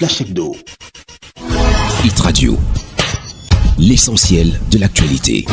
Flash Hebdo. Hit Radio. L'essentiel de l'actualité.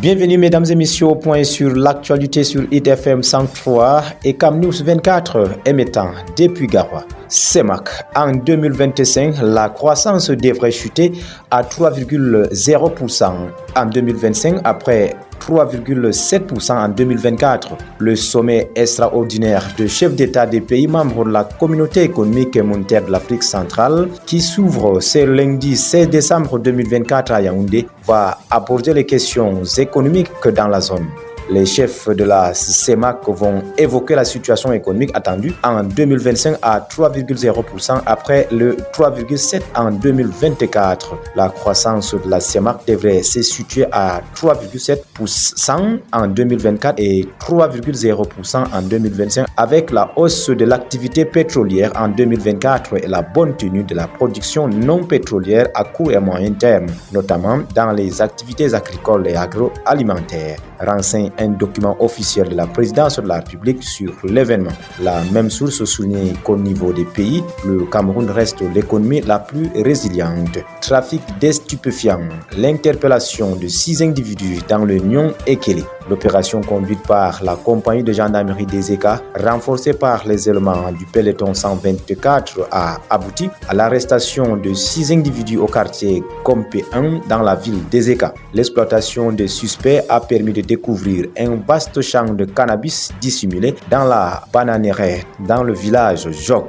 Bienvenue mesdames et messieurs au point sur l'actualité sur Hit FM 103 et Cam News 24 émettant depuis Garoua. CEMAC, en 2025, la croissance devrait chuter à 3,0% en 2025 après 3,7% en 2024. Le sommet extraordinaire de chefs d'État des pays membres de la Communauté économique et monétaire de l'Afrique centrale, qui s'ouvre ce lundi 16 décembre 2024 à Yaoundé, va aborder les questions économiques dans la zone. Les chefs de la CEMAC vont évoquer la situation économique attendue en 2025 à 3,0% après le 3,7% en 2024. La croissance de la CEMAC devrait se situer à 3,7% en 2024 et 3,0% en 2025 avec la hausse de l'activité pétrolière en 2024 et la bonne tenue de la production non pétrolière à court et moyen terme, notamment dans les activités agricoles et agroalimentaires. Renseigne un document officiel de la présidence de la République sur l'événement. La même source souligne qu'au niveau des pays, le Cameroun reste l'économie la plus résiliente. Trafic des stupéfiants, l'interpellation de 6 individus dans le Nion Ekele. L'opération conduite par la compagnie de gendarmerie des ECA, renforcée par les éléments du peloton 124, a abouti à l'arrestation de 6 individus au quartier Compé 1 dans la ville des ECA. L'exploitation des suspects a permis de découvrir un vaste champ de cannabis dissimulé dans la bananeraie dans le village Joc.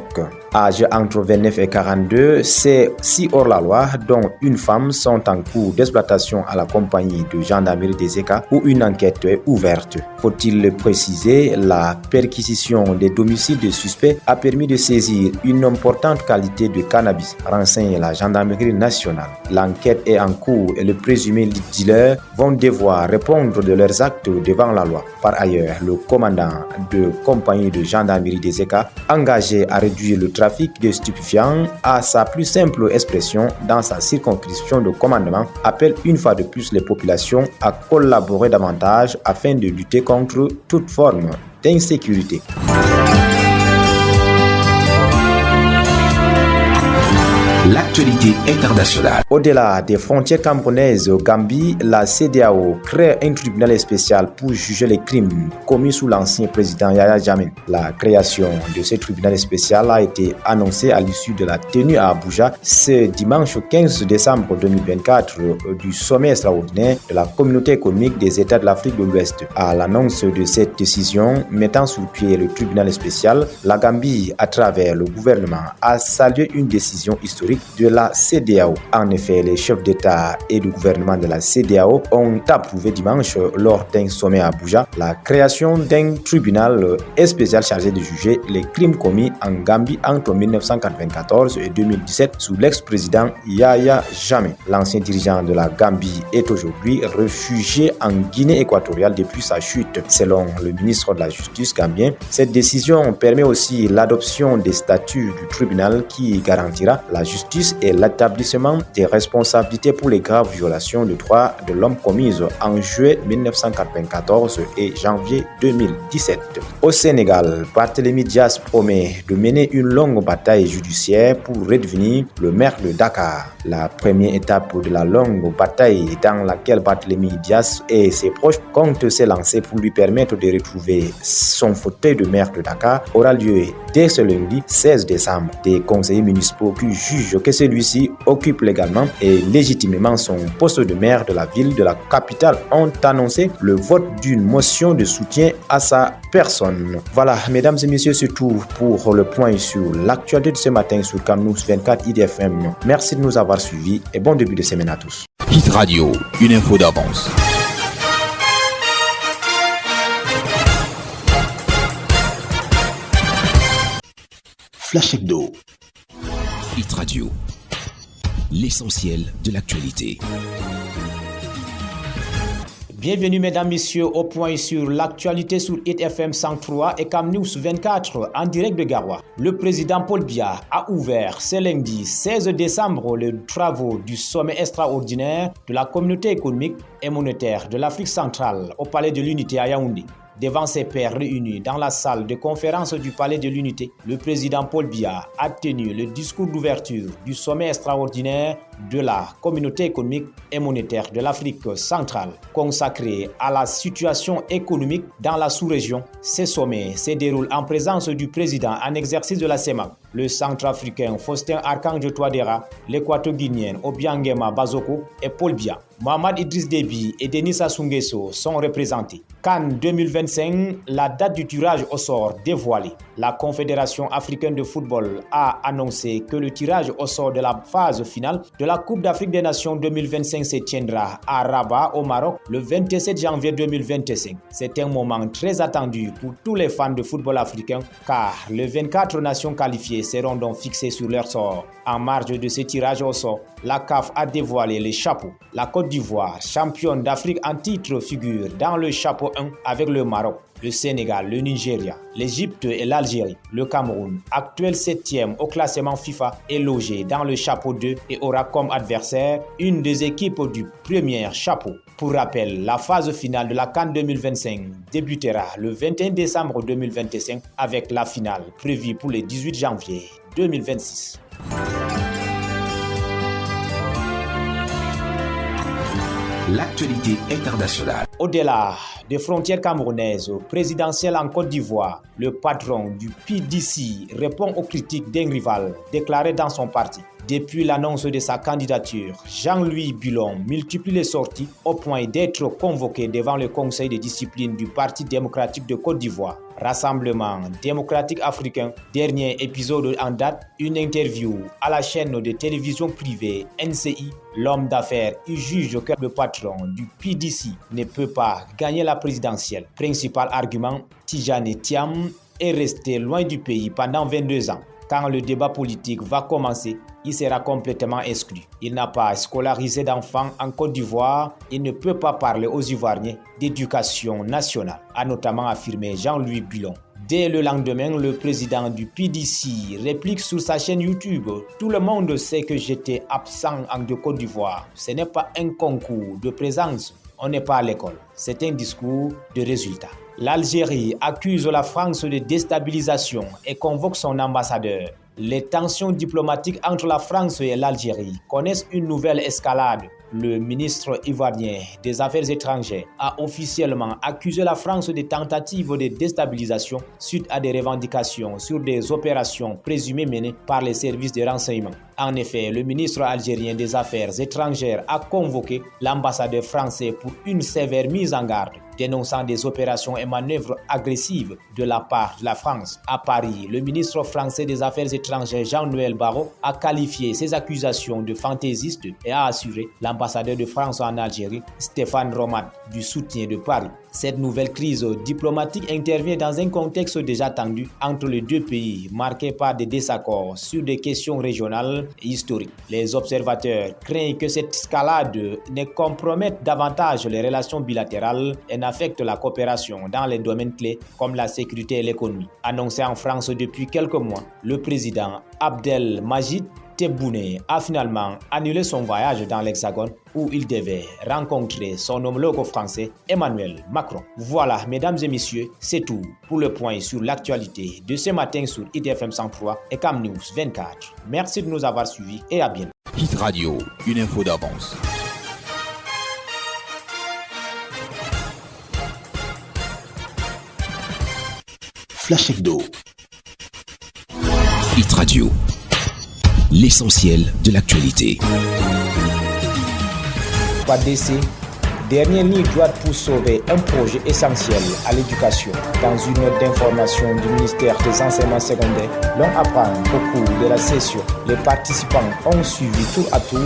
Âgés entre 29 et 42, ces 6 hors-la-loi, dont une femme, sont en cours d'exploitation à la compagnie de gendarmerie des ECA où une enquête est ouverte. Faut-il le préciser, la perquisition des domiciles des suspects a permis de saisir une importante qualité de cannabis, renseigne la gendarmerie nationale. L'enquête est en cours et les présumés dealers vont devoir répondre de leurs actes devant la loi. Par ailleurs, le commandant de compagnie de gendarmerie des ECA, engagé à réduire le trafic de stupéfiants à sa plus simple expression dans sa circonscription de commandement, appelle une fois de plus les populations à collaborer davantage afin de lutter contre toute forme d'insécurité. L'actualité internationale. Au-delà des frontières camerounaises au Gambie, la CEDEAO crée un tribunal spécial pour juger les crimes commis sous l'ancien président Yahya Jammeh. La création de ce tribunal spécial a été annoncée à l'issue de la tenue à Abuja ce dimanche 15 décembre 2024 du sommet extraordinaire de la Communauté économique des États de l'Afrique de l'Ouest. À l'annonce de cette décision mettant sur pied le tribunal spécial, la Gambie, à travers le gouvernement, a salué une décision historique de la CEDEAO. En effet, les chefs d'État et de gouvernement de la CEDEAO ont approuvé dimanche, lors d'un sommet à Abuja, la création d'un tribunal spécial chargé de juger les crimes commis en Gambie entre 1994 et 2017 sous l'ex-président Yahya Jammeh. L'ancien dirigeant de la Gambie est aujourd'hui réfugié en Guinée équatoriale depuis sa chute. Selon le ministre de la Justice gambien, cette décision permet aussi l'adoption des statuts du tribunal qui garantira la justice et l'établissement des responsabilités pour les graves violations des droits de l'homme commises en juillet 1994 et janvier 2017. Au Sénégal, Barthélémy Dias promet de mener une longue bataille judiciaire pour redevenir le maire de Dakar. La première étape de la longue bataille dans laquelle Barthélémy Dias et ses proches comptent se lancer pour lui permettre de retrouver son fauteuil de maire de Dakar aura lieu dès ce lundi 16 décembre. Des conseillers municipaux qui jugent que celui-ci occupe légalement et légitimement son poste de maire de la ville de la capitale ont annoncé le vote d'une motion de soutien à sa personne. Voilà, mesdames et messieurs, c'est tout pour le point sur l'actualité de ce matin sur Cam News 24 IDFM. Merci de nous avoir suivis et bon début de semaine à tous. Hit Radio, une info d'avance. Flash Hebdo. Hit Radio. L'essentiel de l'actualité. Bienvenue mesdames, messieurs au point sur l'actualité sur Hit FM 103 et Cam News 24 en direct de Garoua. Le président Paul Biya a ouvert ce lundi 16 décembre les travaux du sommet extraordinaire de la Communauté économique et monétaire de l'Afrique centrale au Palais de l'Unité à Yaoundé. Devant ses pairs réunis dans la salle de conférence du Palais de l'Unité, le président Paul Biya a tenu le discours d'ouverture du sommet extraordinaire de la Communauté économique et monétaire de l'Afrique centrale, consacré à la situation économique dans la sous-région. Ce sommet se déroule en présence du président en exercice de la CEMAC, le centrafricain Faustin Archange Touadéra, l'équato-guinéenne Obiangema Bazoko et Paul Biya. Mohamed Idriss Déby et Denis Sassou Nguesso sont représentés. Cannes 2025, la date du tirage au sort dévoilée. La Confédération africaine de football a annoncé que le tirage au sort de la phase finale de la Coupe d'Afrique des Nations 2025 se tiendra à Rabat au Maroc le 27 janvier 2025. C'est un moment très attendu pour tous les fans de football africain car les 24 nations qualifiées seront donc fixées sur leur sort. En marge de ce tirage au sort, la CAF a dévoilé les chapeaux. La Côte d'Ivoire, championne d'Afrique en titre, figure dans le chapeau 1 avec le Maroc, le Sénégal, le Nigeria, l'Égypte et l'Algérie. Le Cameroun, actuel 7e au classement FIFA, est logé dans le chapeau 2 et aura comme adversaire une des équipes du premier chapeau. Pour rappel, la phase finale de la CAN 2025 débutera le 21 décembre 2025 avec la finale prévue pour le 18 janvier 2026. L'actualité internationale. Au-delà des frontières camerounaises présidentielles en Côte d'Ivoire, le patron du PDC répond aux critiques d'un rival déclaré dans son parti. Depuis l'annonce de sa candidature, Jean-Louis Bulon multiplie les sorties au point d'être convoqué devant le conseil de discipline du Parti démocratique de Côte d'Ivoire. Rassemblement démocratique africain, dernier épisode en date, une interview à la chaîne de télévision privée NCI. L'homme d'affaires y juge que le patron du PDC ne peut pas gagner la présidentielle. Principal argument, Tijani Thiam est resté loin du pays pendant 22 ans. Quand le débat politique va commencer, il sera complètement exclu. Il n'a pas scolarisé d'enfants en Côte d'Ivoire. Il ne peut pas parler aux Ivoiriens d'éducation nationale, a notamment affirmé Jean-Louis Bulon. Dès le lendemain, le président du PDC réplique sur sa chaîne YouTube « Tout le monde sait que j'étais absent en Côte d'Ivoire. Ce n'est pas un concours de présence. On n'est pas à l'école. C'est un discours de résultat. » L'Algérie accuse la France de déstabilisation et convoque son ambassadeur. Les tensions diplomatiques entre la France et l'Algérie connaissent une nouvelle escalade. Le ministre ivoirien des Affaires étrangères a officiellement accusé la France de tentatives de déstabilisation suite à des revendications sur des opérations présumées menées par les services de renseignement. En effet, le ministre algérien des Affaires étrangères a convoqué l'ambassadeur français pour une sévère mise en garde, dénonçant des opérations et manœuvres agressives de la part de la France. À Paris, le ministre français des Affaires étrangères Jean-Noël Barrot a qualifié ces accusations de fantaisistes et a assuré l'ambassadeur de France en Algérie, Stéphane Romand, du soutien de Paris. Cette nouvelle crise diplomatique intervient dans un contexte déjà tendu entre les deux pays, marqué par des désaccords sur des questions régionales et historiques. Les observateurs craignent que cette escalade ne compromette davantage les relations bilatérales et n'affecte la coopération dans les domaines clés comme la sécurité et l'économie. Annoncé en France depuis quelques mois, le président Abdelmajid Tebboune a finalement annulé son voyage dans l'Hexagone où il devait rencontrer son homologue français Emmanuel Macron. Voilà, mesdames et messieurs, c'est tout pour le point sur l'actualité de ce matin sur IDFM 103 et Cam News 24. Merci de nous avoir suivis et à bientôt. Hit Radio, une info d'avance. Flash Hebdo. Hit Radio, l'essentiel de l'actualité. Pas d'essai. Dernière ligne droite pour sauver un projet essentiel à l'éducation. Dans une note d'information du ministère des Enseignements secondaires, l'on apprend qu'au cours de la session, les participants ont suivi tour à tour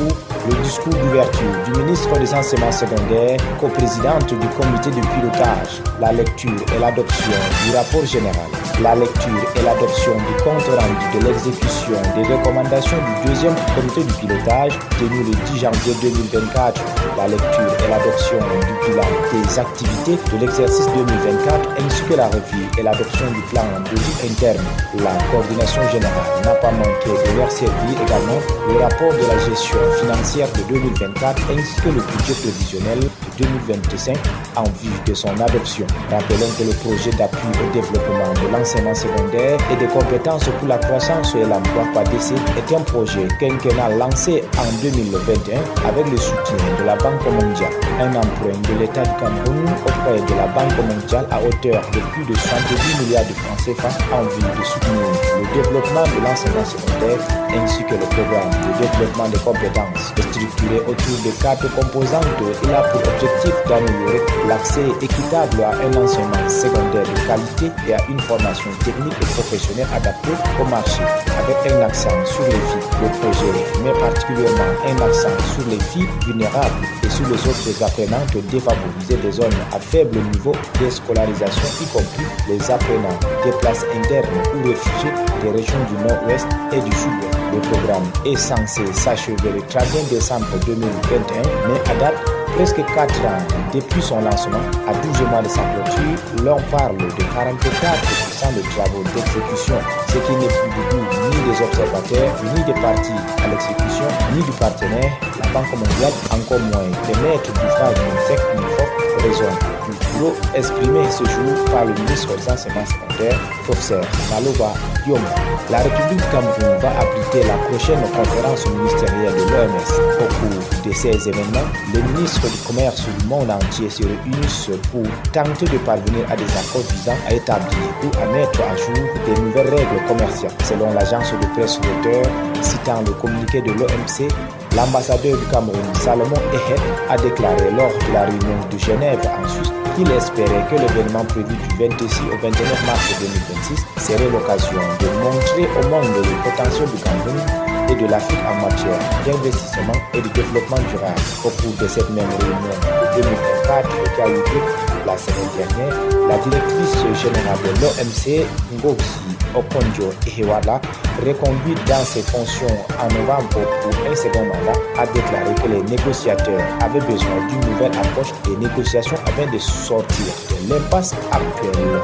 le discours d'ouverture du ministre des Enseignements secondaires, coprésidente du comité de pilotage, la lecture et l'adoption du rapport général, la lecture et l'adoption du compte rendu de l'exécution des recommandations du deuxième comité de pilotage tenu le 10 janvier 2024, la lecture et l'adoption présentation du bilan des activités de l'exercice 2024 ainsi que la revue et l'adoption du plan d'audit interne. La coordination générale n'a pas manqué de leur servir également le rapport de la gestion financière de 2024 ainsi que le budget prévisionnel de 2025 en vue de son adoption. Rappelons que le projet d'appui au développement de l'enseignement secondaire et des compétences pour la croissance et l'emploi PADC est un projet quinquennal lancé en 2021 avec le soutien de la Banque mondiale. Un emprunt de l'État du Cameroun auprès de la Banque mondiale à hauteur de plus de 70 milliards de francs CFA en vue de soutenir le développement de l'enseignement secondaire ainsi que le programme de développement des compétences. Structuré autour de 4 composantes, il a pour objectif d'améliorer l'accès équitable à un enseignement secondaire de qualité et à une formation technique et professionnelle adaptée au marché, avec un accent sur les filles. Le projet met particulièrement un accent sur les filles vulnérables et sur les autres apprenantes défavorisées des zones à faible niveau de scolarisation, y compris les apprenants des places internes ou réfugiés des régions du Nord-Ouest et du Sud-Ouest. Le programme est censé s'achever le 31 décembre 2021, mais à date, presque 4 ans depuis son lancement, à 12 mois de sa clôture, l'on parle de 44% de travaux d'exécution, ce qui n'est plus du tout ni des observateurs, ni des parties à l'exécution, ni du partenaire, la Banque mondiale, encore moins des maîtres d'ouvrage d'une raison du boulot exprimé ce jour par le ministre des Enseignements secondaires, professeur Maloba Dioma. La République du Cameroun va abriter la prochaine conférence ministérielle de l'OMS. Au cours de ces événements, les ministres du commerce du monde entier se réunissent pour tenter de parvenir à des accords visant à établir ou à mettre à jour des nouvelles règles commerciales. Selon l'agence de presse Reuters, citant le communiqué de l'OMC, l'ambassadeur du Cameroun, Salomon Ehed, a déclaré lors de la réunion de Genève en Suisse qu'il espérait que l'événement prévu du 26 au 29 mars 2026 serait l'occasion de montrer au monde le potentiel du Cameroun et de l'Afrique en matière d'investissement et de développement durable. Au cours de cette même réunion de 2024 qui a eu lieu la semaine dernière, la directrice générale de l'OMC, Ngozi Okonjo-Iweala, reconduite dans ses fonctions en novembre pour un second mandat, a déclaré que les négociateurs avaient besoin d'une nouvelle approche des négociations afin de sortir de l'impasse actuelle.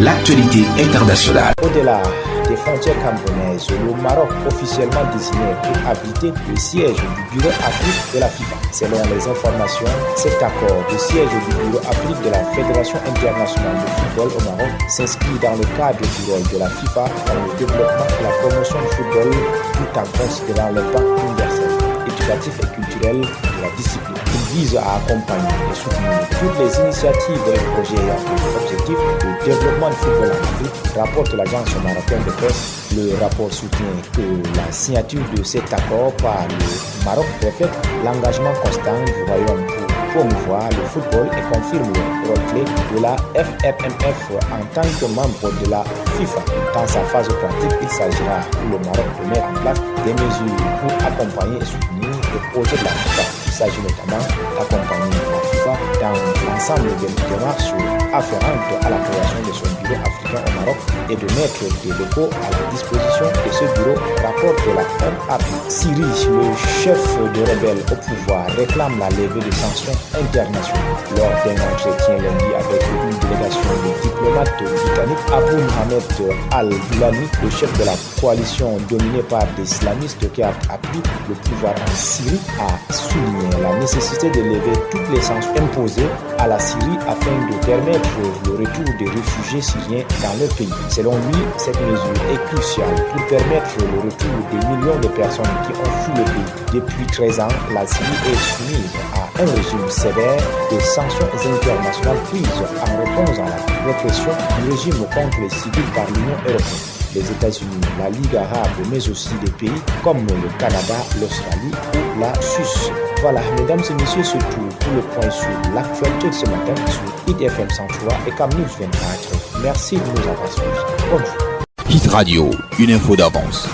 L'actualité internationale. Au-delà des frontières camerounaises, le Maroc officiellement désigné pour abriter le siège du Bureau Afrique de la FIFA. Selon les informations, cet accord de siège du Bureau Afrique de la Fédération internationale de football au Maroc s'inscrit dans le cadre du rôle de la FIFA dans le développement et la promotion du football tout en considérant l'impact universel, éducatif et culturel de la discipline. Il vise à accompagner et soutenir toutes les initiatives et projets ayant pour objectif le développement du football en Afrique, rapporte l'agence marocaine de presse. Le rapport soutient que la signature de cet accord par le Maroc reflète l'engagement constant du Royaume pour promouvoir le football et confirme le rôle clé de la FRMF en tant que membre de la FIFA. Dans sa phase pratique, il s'agira pour le Maroc de mettre en place des mesures pour accompagner et soutenir le projet de la FIFA. Il s'agit notamment d'accompagner la FIFA dans l'ensemble des démarches afférentes à la création de son bureau africain au Maroc et de mettre des locaux à la disposition de ce bureau, rapporte la MAP. Syrie, le chef de rebelles au pouvoir, réclame la levée des sanctions internationales. Lors d'un entretien lundi avec une délégation de diplomates britanniques, Abu Mohamed Al-Doulani, le chef de la coalition dominée par des islamistes qui a pris le pouvoir en Syrie, a souligné la nécessité de lever toutes les sanctions imposées à la Syrie afin de permettre le retour des réfugiés syriens dans leur pays. Selon lui, cette mesure est cruciale pour permettre le retour des millions de personnes qui ont fui le pays. Depuis 13 ans, la Syrie est soumise à un régime sévère de sanctions internationales prises en réponse à la répression du régime contre les civils par l'Union européenne, les États-Unis, la Ligue arabe, mais aussi des pays comme le Canada, l'Australie ou la Suisse. Voilà, mesdames et messieurs, c'est tout pour le point sur l'actualité de ce matin sur IDFM 103 et Cam News 24. Merci de nous avoir suivis. Bonjour. Hit Radio, une info d'avance.